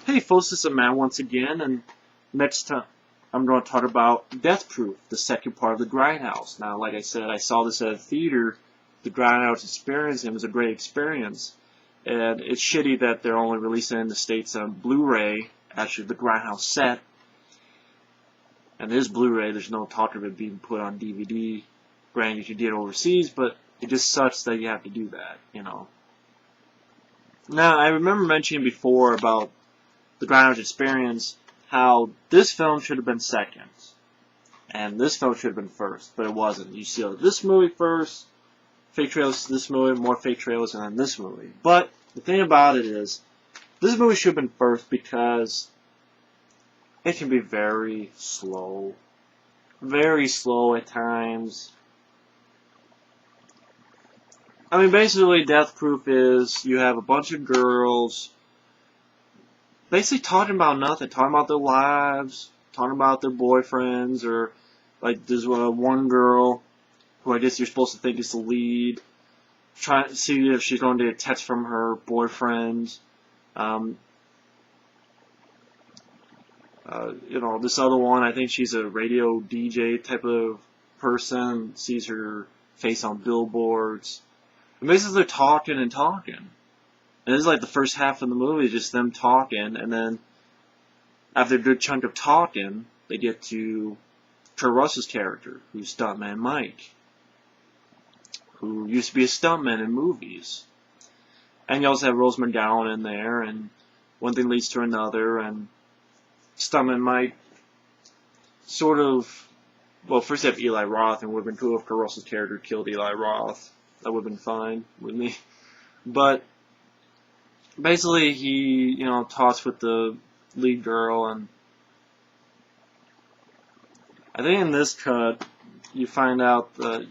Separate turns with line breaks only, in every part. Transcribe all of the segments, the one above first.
Hey folks, this is Matt once again, and next time I'm going to talk about Death Proof, the second part of the Grindhouse. Now, like I said, I saw this at a theater. The Grindhouse experience, and it was a great experience. And it's shitty that they're only releasing it in the States on Blu-ray, actually the Grindhouse set. And there's Blu-ray, there's no talk of it being put on DVD. Granted, you can get it overseas, but it just sucks that you have to do that, you know. Now, I remember mentioning before about the Grindhouse experience, how this film should have been second, and this film should have been first, but it wasn't. You see this movie first, fake trailers to this movie, more fake trailers, and then this movie. But the thing about it is, this movie should have been first because it can be very slow at times. I mean, basically, Death Proof is you have a bunch of girls basically talking about nothing, talking about their lives, talking about their boyfriends, or like there's one girl who I guess you're supposed to think is the lead, trying to see if she's going to get a text from her boyfriend. You know, this other one, I think she's a radio DJ type of person, sees her face on billboards. And basically they're talking and talking. And this is like the first half of the movie, just them talking, and then after a good chunk of talking, they get to Kurt Russell's character, who's Stuntman Mike, who used to be a stuntman in movies. And you also have Rose McGowan in there, and one thing leads to another, and Stuntman Mike sort of, well, first you have Eli Roth, and it would have been cool if Kurt Russell's character killed Eli Roth. That would have been fine with me. But basically, he, you know, talks with the lead girl, and I think in this cut, you find out that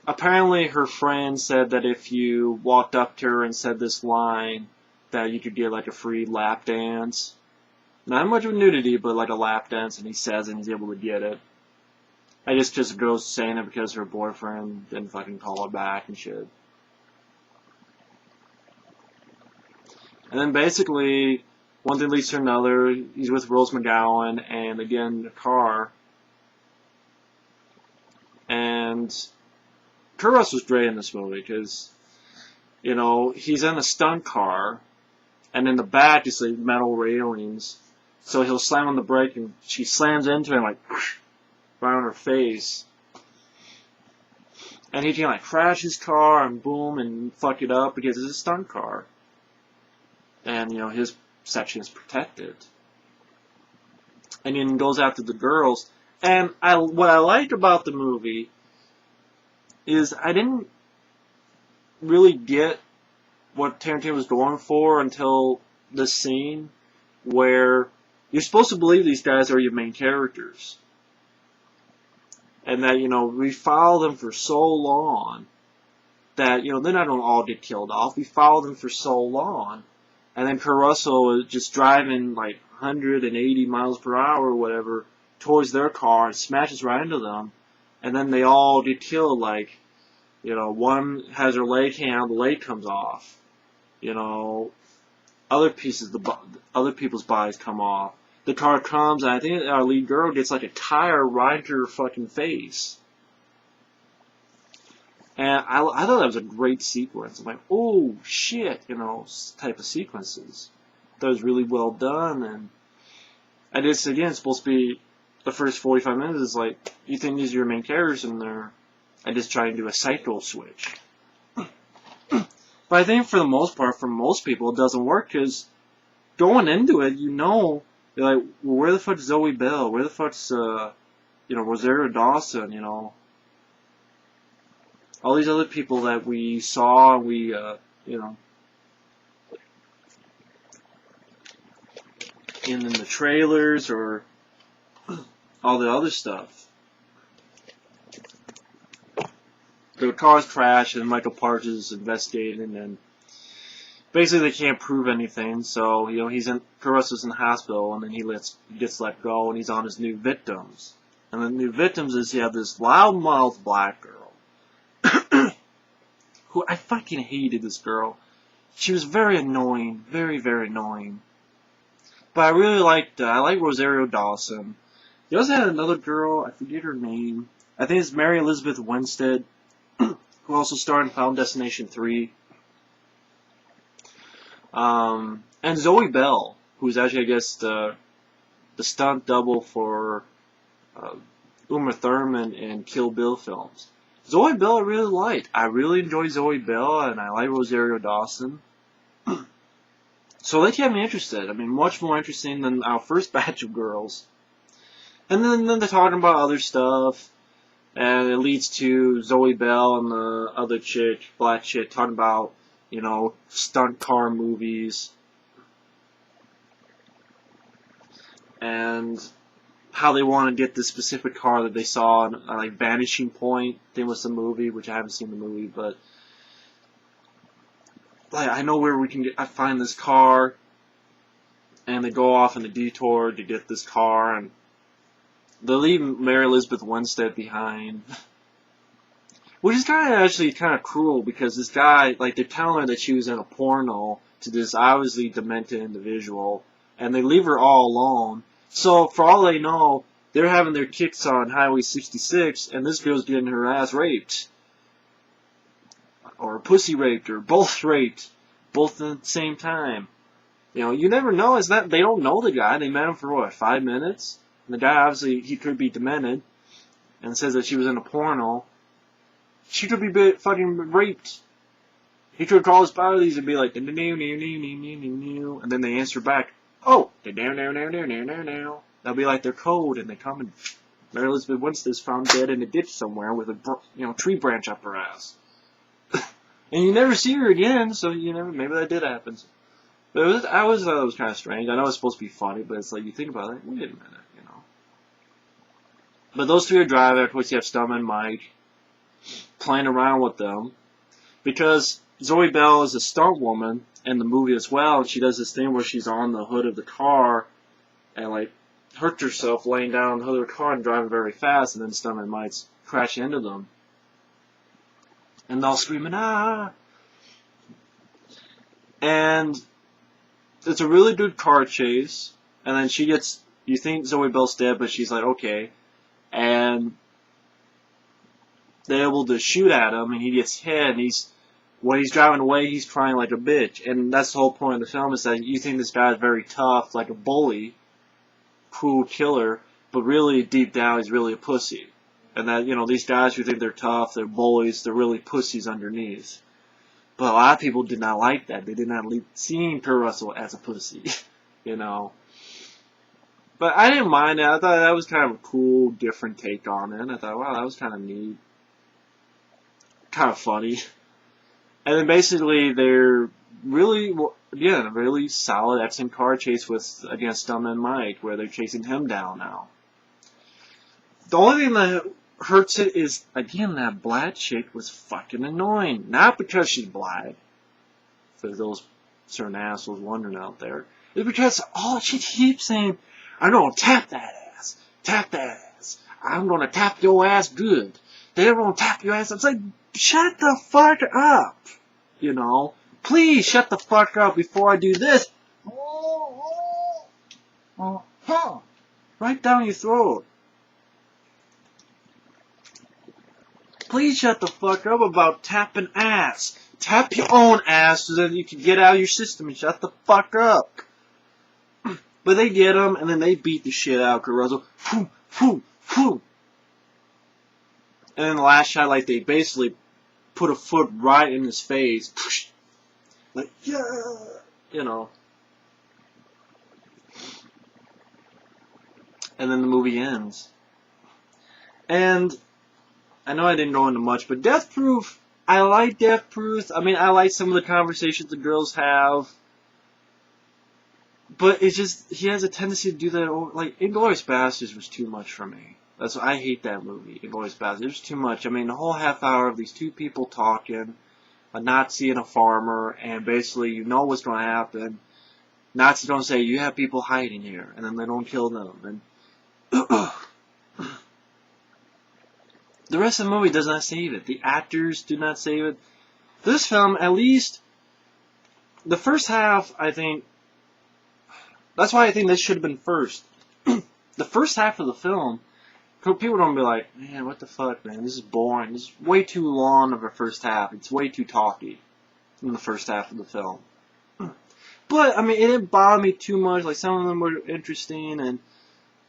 apparently her friend said that if you walked up to her and said this line, that you could get like a free lap dance. Not much of nudity, but like a lap dance, and he says it and he's able to get it. I guess just a girl's saying it because her boyfriend didn't fucking call her back and shit. And then basically, one thing leads to another. He's with Rose McGowan, and again, the car. And Kurt Russell's great in this movie, because, you know, he's in a stunt car, and in the back is like metal railings. So he'll slam on the brake, and she slams into him, like, right on her face. And he can, like, crash his car, and boom, and fuck it up, because it's a stunt car. And, you know, his section is protected. And then goes after the girls. And what I like about the movie is I didn't really get what Tarantino was going for until this scene where you're supposed to believe these guys are your main characters. And that, you know, we follow them for so long that, you know, they're not going to all get killed off. We follow them for so long. And then Kurt Russell is just driving like 180 miles per hour or whatever towards their car and smashes right into them. And then they all get killed. Like, you know, one has her leg hanging out, the leg comes off. You know, other people's bodies come off. The car comes, and I think our lead girl gets like a tire right to her fucking face. And I thought that was a great sequence. I'm like, oh shit, you know, type of sequences. That was really well done, and it's again supposed to be the first 45 minutes is like, you think these are your main characters, and I just try and do a cycle switch. But I think for the most part, for most people, it doesn't work, because going into it, you know, you're like, well, where the fuck's Zoe Bell? Where the fuck's, you know, Rosario Dawson, you know? All these other people that we saw, and we, you know, in the trailers, or all the other stuff. The cars crash, and Michael Parks is investigating, and basically they can't prove anything, so, you know, Kurt Russell's in the hospital, and then he gets let go, and he's on his new victims. And the new victims is you have this loudmouth black girl, who I fucking hated this girl. she was very annoying, very, very annoying. But I really liked, I like Rosario Dawson. They also had another girl, I forget her name. I think it's Mary Elizabeth Winstead, who also starred in Final Destination 3. And Zoe Bell, who's actually, I guess, the stunt double for Uma Thurman in Kill Bill films. Zoe Bell I really liked. I really enjoy Zoe Bell, and I like Rosario Dawson. So they kept me interested. I mean, much more interesting than our first batch of girls. And then they're talking about other stuff, and it leads to Zoe Bell and the other chick, black chick, talking about, you know, stunt car movies, and how they want to get this specific car that they saw in, like, Vanishing Point, I think was the movie, which I haven't seen the movie, but like, I know where we can I find this car, and they go off in the detour to get this car, and they leave Mary Elizabeth Winstead behind, which is actually kind of cruel, because this guy, like, they're telling her that she was in a porno to this obviously demented individual, and they leave her all alone. So, for all they know, they're having their kicks on Highway 66, and this girl's getting her ass raped. Or pussy raped, or both raped. Both at the same time. You know, you never know. It's not, they don't know the guy. They met him for, what, 5 minutes? And the guy, obviously, he could be demented. And says that she was in a porno. She could be fucking raped. He could call his buddies and be like, and then they answer back, oh, that'll be like their code, and they come and Mary Elizabeth Winstead's found dead in a ditch somewhere with a tree branch up her ass. And you never see her again, so you know, maybe that did happen. But I always thought it was kind of strange. I know it's supposed to be funny, but it's like, you think about it, wait a minute, you know. But those three are driving. Of course, you have Stum and Mike playing around with them, because Zoe Bell is a stunt woman in the movie as well, and she does this thing where she's on the hood of the car and, like, hurt herself laying down on the hood of the car and driving very fast, and then Stum and Mike crash into them. And they're all screaming, ah! And it's a really good car chase, and then she gets, you think Zoe Bell's dead, but she's like, okay. And they're able to shoot at him, and he gets hit, and when he's driving away, he's crying like a bitch. And that's the whole point of the film, is that you think this guy is very tough, like a bully, cruel killer, but really, deep down, he's really a pussy. And that, you know, these guys who think they're tough, they're bullies, they're really pussies underneath. But a lot of people did not like that. They did not like seeing Kurt Russell as a pussy, you know. But I didn't mind it. I thought that was kind of a cool, different take on it. I thought, wow, that was kind of neat. Kind of funny. And then basically they're really, again, a really solid, excellent car chase against Stum and Mike, where they're chasing him down now. The only thing that hurts it is, again, that black chick was fucking annoying. Not because she's black, for those certain assholes wondering out there. It's because all she keeps saying, I'm gonna tap that ass. Tap that ass. I'm gonna tap your ass good. They're gonna tap your ass. It's like, shut the fuck up. You know? Please shut the fuck up before I do this. Right down your throat. Please shut the fuck up about tapping ass. Tap your own ass so that you can get out of your system and shut the fuck up. But they get him, and then they beat the shit out of Kurt Russell. And then the last shot, like, they basically put a foot right in his face. Like, yeah, you know. And then the movie ends. And I know I didn't go into much, but Death Proof, I like Death Proof. I mean, I like some of the conversations the girls have. But it's just, he has a tendency to do that. Like, Inglourious Basterds was too much for me. That's why I hate that movie, Inglourious Basterds. It was too much. I mean, the whole half hour of these two people talking, a Nazi and a farmer, and basically you know what's going to happen. Nazis don't say, you have people hiding here, and then they don't kill them. And the rest of the movie does not save it. The actors do not save it. This film, at least, the first half, I think, that's why I think this should have been first. The first half of the film, people don't be like, man, what the fuck, man, this is boring. This is way too long of a first half. It's way too talky in the first half of the film. But, I mean, it didn't bother me too much. Like, some of them were interesting, and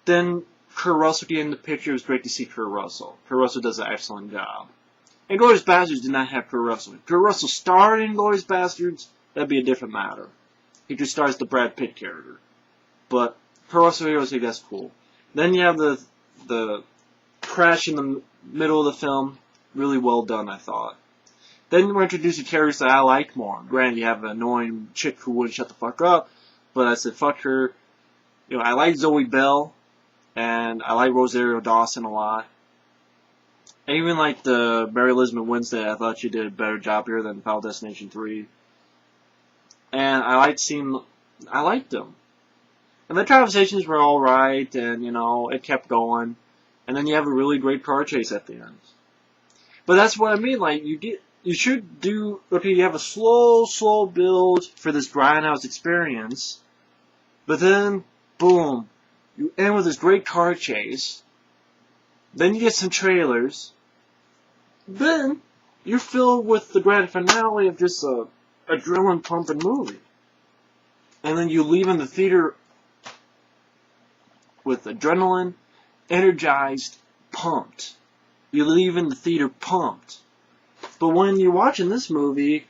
then Kurt Russell getting in the picture. It was great to see Kurt Russell. Kurt Russell does an excellent job. And Glorious Bastards did not have Kurt Russell. If Kurt Russell starred in Glorious Bastards, that'd be a different matter. He just stars the Brad Pitt character. But Kurt Russell here, I think that's cool. Then you have the crash in the middle of the film. Really well done, I thought. Then we're introduced to characters that I like more. Granted, you have an annoying chick who wouldn't shut the fuck up, but I said, fuck her. You know, I like Zoe Bell, and I like Rosario Dawson a lot. I even like the Mary Elizabeth Winstead. I thought she did a better job here than Final Destination 3. And I liked them. And the conversations were alright, and, you know, it kept going. And then you have a really great car chase at the end. But that's what I mean, like, you should do, okay, you have a slow build for this Grindhouse experience, but then, boom, you end with this great car chase, then you get some trailers, then you're filled with the grand finale of just a adrenaline pumping movie. And then you leave in the theater with adrenaline, energized, pumped. You leave in the theater pumped. But when you're watching this movie,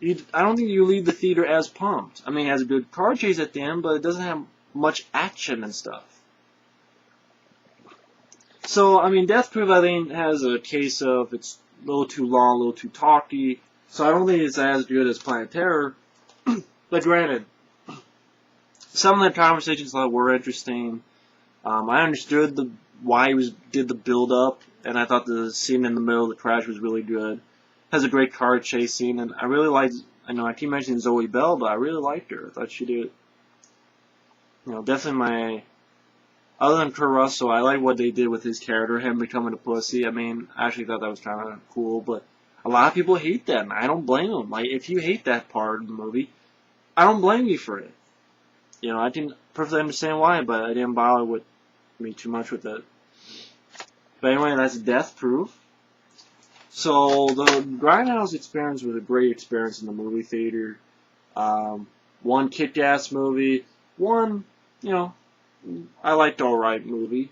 I don't think you leave the theater as pumped. I mean, it has a good car chase at the end, but it doesn't have much action and stuff. So, I mean, Death Proof, I think, has a case of it's a little too long, a little too talky. So I don't think it's as good as Planet Terror. But granted, some of the conversations I thought were interesting. I understood why he did the build-up, and I thought the scene in the middle of the crash was really good. Has a great car chase scene, and I really liked, I know I keep mentioning Zoe Bell, but I really liked her. I thought she did, you know, definitely other than Kurt Russell, I like what they did with his character, him becoming a pussy. I mean, I actually thought that was kind of cool, but a lot of people hate that, and I don't blame them. Like, if you hate that part of the movie, I don't blame you for it. You know, I can perfectly understand why, but I didn't bother with me too much with it. But anyway, that's Death Proof. So, the Grindhouse experience was a great experience in the movie theater. One kick-ass movie. One, you know, I liked alright movie.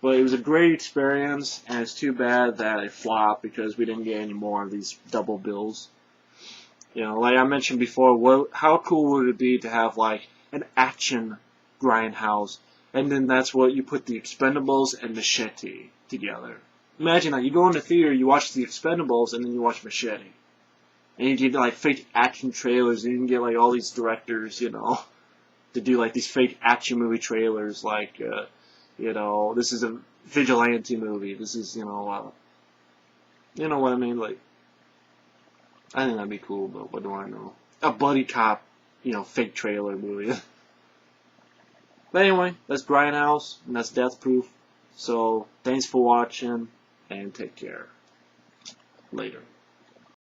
But it was a great experience, and it's too bad that it flopped because we didn't get any more of these double bills. You know, like I mentioned before, how cool would it be to have, like, an action Grindhouse, and then that's what you put the Expendables and Machete together. Imagine that, you go in the theater, you watch the Expendables, and then you watch Machete. And you get, like, fake action trailers, and you can get, like, all these directors, you know, to do, like, these fake action movie trailers, like, you know, this is a vigilante movie, this is, you know what I mean, like, I think that'd be cool, but what do I know? A buddy cop, you know, fake trailer movie. But anyway, that's Grindhouse, and that's Death Proof. So, thanks for watching, and take care. Later.